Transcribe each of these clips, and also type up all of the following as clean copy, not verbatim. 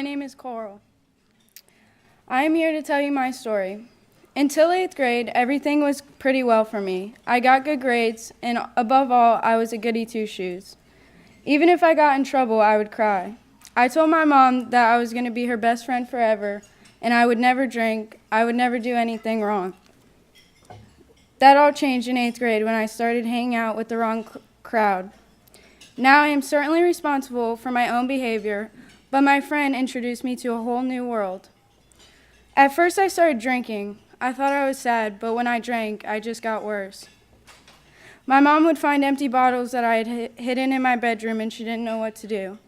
My name is Coral. I am here to tell you my story. Until 8th grade, everything was pretty well for me. I got good grades, and above all, I was a goody two-shoes. Even if I got in trouble, I would cry. I told my mom that I was going to be her best friend forever, and I would never drink, I would never do anything wrong. That all changed in 8th grade when I started hanging out with the wrong crowd. Now I am certainly responsible for my own behavior, but my friend introduced me to a whole new world. At first I started drinking. I thought I was sad, but when I drank, I just got worse. My mom would find empty bottles that I had hidden in my bedroom, and she didn't know what to do.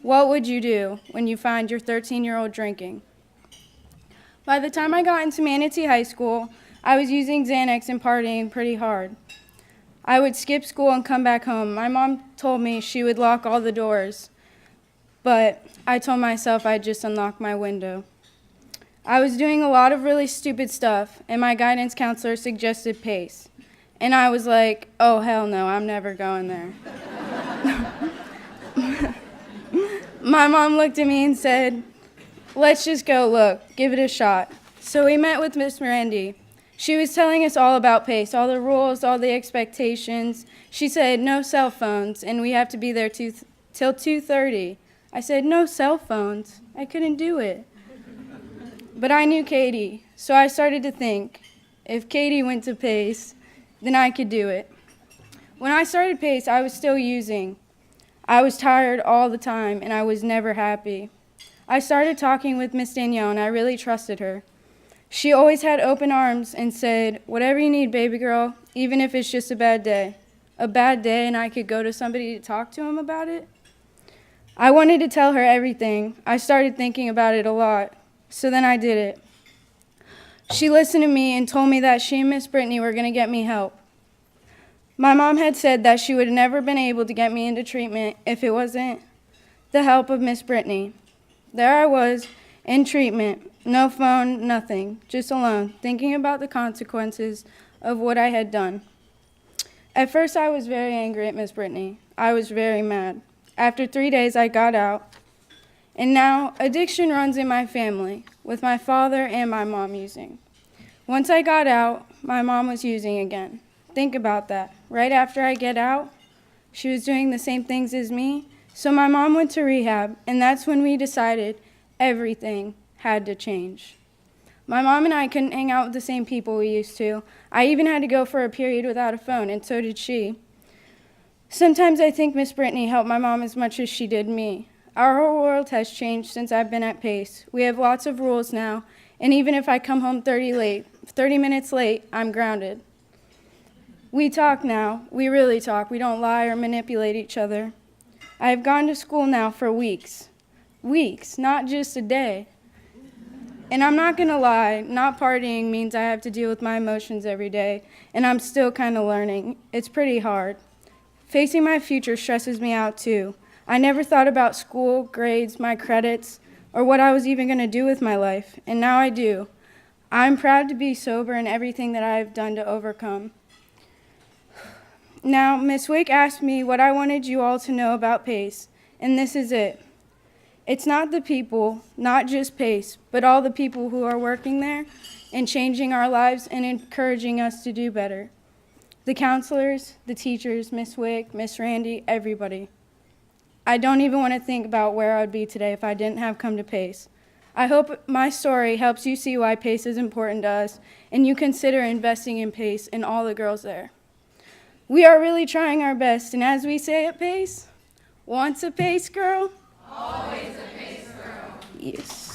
What would you do when you find your 13-year-old drinking? By the time I got into Manatee High School, I was using Xanax and partying pretty hard. I would skip school and come back home. My mom told me she would lock all the doors, but I told myself I'd just unlock my window. I was doing a lot of really stupid stuff, and my guidance counselor suggested PACE. And I was like, oh, hell no, I'm never going there. My mom looked at me and said, let's just go look, give it a shot. So we met with Miss Randy. She was telling us all about PACE, all the rules, all the expectations. She said, no cell phones, and we have to be there till 2:30. I said, no cell phones. I couldn't do it. But I knew Katie, so I started to think, if Katie went to PACE, then I could do it. When I started PACE, I was still using. I was tired all the time, and I was never happy. I started talking with Miss Danielle, and I really trusted her. She always had open arms and said, whatever you need, baby girl, even if it's just a bad day. A bad day, and I could go to somebody to talk to him about it? I wanted to tell her everything. I started thinking about it a lot, so then I did it. She listened to me and told me that she and Miss Brittany were going to get me help. My mom had said that she would have never been able to get me into treatment if it wasn't the help of Miss Brittany. There I was, in treatment, no phone, nothing, just alone, thinking about the consequences of what I had done. At first, I was very angry at Miss Brittany. I was very mad. After 3 days, I got out. And now, addiction runs in my family, with my father and my mom using. Once I got out, my mom was using again. Think about that. Right after I get out, she was doing the same things as me. So my mom went to rehab, and that's when we decided everything had to change. My mom and I couldn't hang out with the same people we used to. I even had to go for a period without a phone, and so did she. Sometimes I think Miss Brittany helped my mom as much as she did me. Our whole world has changed since I've been at PACE. We have lots of rules now, and even if I come home 30 minutes late, I'm grounded. We talk now. We really talk. We don't lie or manipulate each other. I have gone to school now for weeks. Weeks, not just a day. And I'm not going to lie, not partying means I have to deal with my emotions every day, and I'm still kind of learning. It's pretty hard. Facing my future stresses me out too. I never thought about school, grades, my credits, or what I was even going to do with my life, and now I do. I'm proud to be sober in everything that I have done to overcome. Now, Miss Wick asked me what I wanted you all to know about PACE, and this is it. It's not the people, not just PACE, but all the people who are working there and changing our lives and encouraging us to do better. The counselors, the teachers, Miss Wick, Miss Randy, everybody. I don't even want to think about where I would be today if I didn't have come to PACE. I hope my story helps you see why PACE is important to us, and you consider investing in PACE and all the girls there. We are really trying our best, and as we say at PACE, once a PACE girl, always a PACE girl. Yes.